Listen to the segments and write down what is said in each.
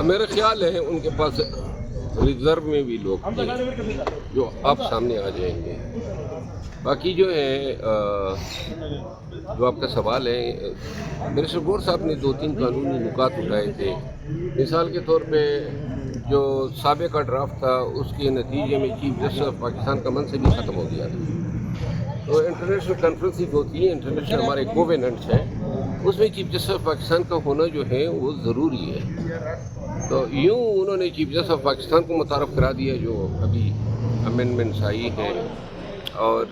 میرا خیال ہے ان کے پاس ریزرو میں بھی لوگ ہیں جو اب سامنے آ جائیں گے. باقی جو ہے جو آپ کا سوال ہے، بیرسٹر گور صاحب نے 2-3 قانونی نکات اٹھائے تھے. مثال کے طور پہ جو سابقہ ڈرافٹ تھا اس کے نتیجے میں چیف جسٹس آف پاکستان کا منصب بھی ختم ہو گیا تھا. تو انٹرنیشنل کانفرنسز ہوتی ہیں، انٹرنیشنل ہمارے کوویننٹس ہیں، اس میں چیف جسٹس آف پاکستان کا ہونا جو ہے وہ ضروری ہے. تو یوں انہوں نے چیف جسٹس آف پاکستان کو متعارف کرا دیا جو ابھی امینڈمنٹس آئی ہیں. اور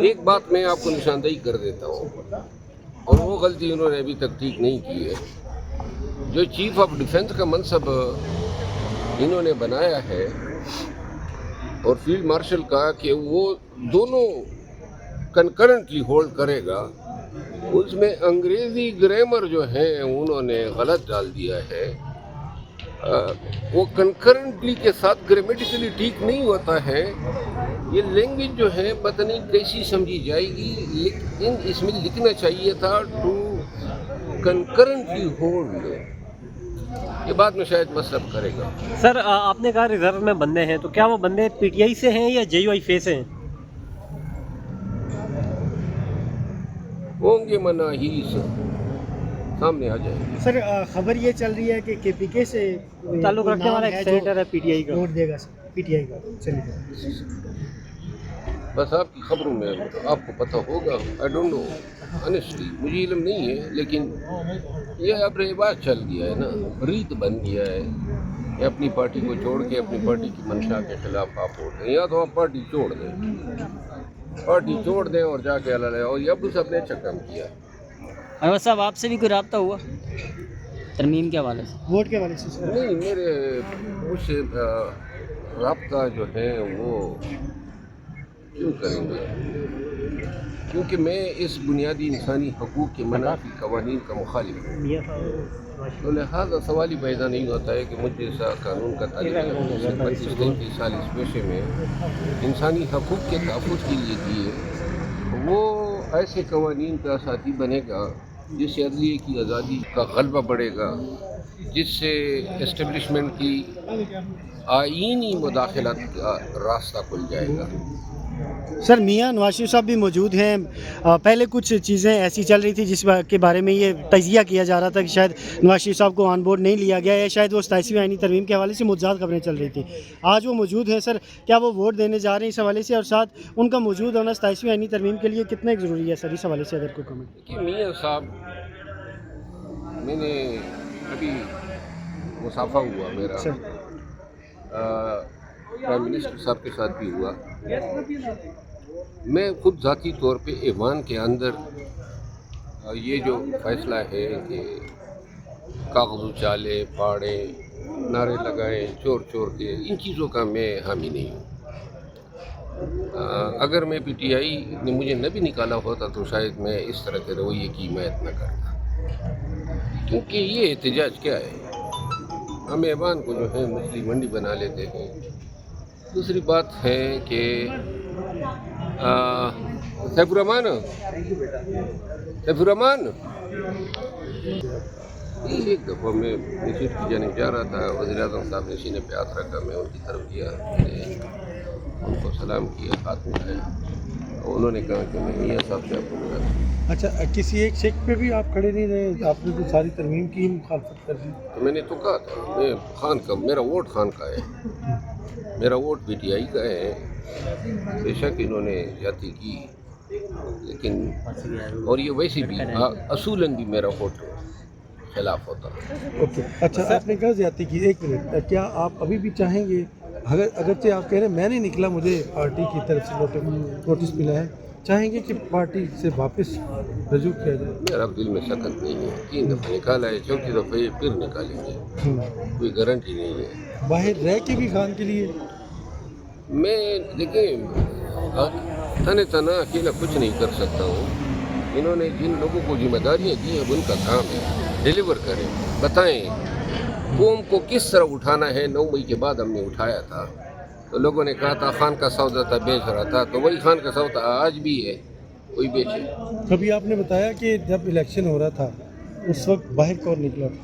ایک بات میں آپ کو نشاندہی کر دیتا ہوں، اور وہ غلطی انہوں نے ابھی تک ٹھیک نہیں کی ہے. جو چیف آف ڈیفنس کا منصب انہوں نے بنایا ہے اور فیلڈ مارشل کا کہ وہ دونوں کنکرنٹلی ہولڈ کرے گا، اس میں انگریزی گرامر جو ہے انہوں نے غلط ڈال دیا ہے. وہ کنکرنٹلی کے ساتھ گرامیٹیکلی ٹھیک نہیں ہوتا ہے. یہ لینگویج جو ہے پتہ نہیں کیسی سمجھی جائے گی، لیکن اس میں لکھنا چاہیے تھا ٹو کنکرنٹلی ہولڈ. یہ بات میں شاید مصرف کرے گا. سر آپ نے کہا ریزرو میں بندے ہیں، تو کیا وہ بندے پی ٹی آئی سے ہیں یا جے یو آئی فے سے ہیں؟ ہوں گے مناہی سے سامنے آ جائیں گے. سر خبر یہ چل رہی ہے کہ کے پی کے سے تعلق رکھنے والا ایک سینیٹر ہے پی ٹی آئی کا، vote they God P T I کا. چلیے بس آپ کی خبروں میں آپ کو پتہ ہوگا. آئی ڈونٹ نو آنیسٹلی، مجھے علم نہیں ہے، لیکن یہ اب رواج چل گیا ہے نا، ریت بن گیا ہے کہ اپنی پارٹی کو چھوڑ کے اپنی پارٹی کی منشا کے خلاف آپ ووٹ دیں. یا تو آپ پارٹی چھوڑ دیں اور جا کے اللہ اور یہ ابو صاحب نے اچھا کام کیا. انور صاحب آپ سے بھی کوئی رابطہ ہوا ترمیم کے حوالے سے؟ ووٹ کے والے سے نہیں، میرے مجھ سے رابطہ جو ہے وہ کیوں کریں گے، کیونکہ میں اس بنیادی انسانی حقوق کے منافی قوانین کا مخالف ہوں. تو لہٰذا سوال ہی پیدا نہیں ہوتا ہے کہ مجھ جیسا قانون کا طالب علم جس نے 35-33 سال اس پیشے میں انسانی حقوق کے تحفظ کے لیے دیے، وہ ایسے قوانین کا ساتھی بنے گا جس سے عدلیے کی آزادی کا غلبہ بڑھے گا، جس سے اسٹیبلشمنٹ کی آئینی مداخلت کا راستہ کھل جائے گا. سر میاں نواز شریف صاحب بھی موجود ہیں. پہلے کچھ چیزیں ایسی چل رہی تھی جس کے بارے میں یہ تجزیہ کیا جا رہا تھا کہ شاید نواز شریف صاحب کو آن بورڈ نہیں لیا گیا یا شاید وہ 27ویں آئینی ترمیم کے حوالے سے متضاد خبریں چل رہی تھیں. آج وہ موجود ہیں. سر کیا وہ ووٹ دینے جا رہے ہیں اس حوالے سے، اور ساتھ ان کا موجود ہونا 27ویں آئینی ترمیم کے لیے کتنا ضروری ہے سر، اس حوالے سے اگر کوئی کمنٹ؟ کہ میاں صاحب، میں نے ابھی مصافحہ ہوا میرا پرائم منسٹر صاحب کے ساتھ بھی ہوا. میں خود ذاتی طور پہ ایوان کے اندر یہ جو فیصلہ ہے کہ کاغذ اچالے پھاڑے نعرے لگائیں چور چور کے، ان چیزوں کا میں حامی نہیں ہوں. اگر میں پی ٹی آئی نے مجھے نہ بھی نکالا ہوتا تو شاید میں اس طرح کے رویے کی حمایت نہ کرتا، کیونکہ یہ احتجاج کیا ہے، ہم ایوان کو جو ہے مچھلی منڈی بنا لیتے ہیں. دوسری بات ہے کہ سیف الرحمان ایک دفعہ میں مسجد کی جانب جا رہا تھا، وزیر اعظم صاحب نے سینے پہ ہاتھ رکھا، میں ان کی طرف گیا، میں نے ان کو سلام کیا، ہاتھ ملایا. انہوں نے کہا کہ میں میاں صاحب سے آپ کو ملا. اچھا، کسی ایک شیک پہ بھی آپ کھڑے نہیں رہے؟ آپ نے تو ساری ترمیم کی مخالفت کر دی. تو میں نے تو کہا تھا میں خان کا، میرا ووٹ خان کا ہے، میرا ووٹ پی ٹی آئی کا ہے. بے شک انہوں نے زیادتی کی، لیکن اور یہ ویسے بھی اصولاً بھی میرا ووٹ خلاف ہوتا. اوکے، اچھا آپ نے کہا زیادتی کی. ایک منٹ، کیا آپ ابھی بھی چاہیں گے، اگرچہ آپ کہہ رہے ہیں میں نے نکلا، مجھے پارٹی کی طرف سے نوٹس ملا ہے، چاہیں گے کہ پارٹی سے واپس رجوع کیا جائے؟ میرا دل میں سخت نہیں ہے. 3 دفعہ نکالا ہے، 4تھی دفعہ یہ پھر نکالیں گے، کوئی گارنٹی نہیں ہے. باہر رہ کے بھی خان کے لیے میں دیکھیں تنہا اکیلا کچھ نہیں کر سکتا ہوں. انہوں نے جن لوگوں کو ذمہ داریاں دی ہیں ان کا کام ہے ڈیلیور کریں، بتائیں قوم کو کس طرح اٹھانا ہے. 9 مئی کے بعد ہم نے اٹھایا تھا تو لوگوں نے کہا تھا خان کا سودا تھا بیچ رہا تھا، تو وہی خان کا سودا آج بھی ہے، کوئی بیچے. ابھی آپ نے بتایا کہ جب الیکشن ہو رہا تھا اس وقت باہر کون نکلا تھا؟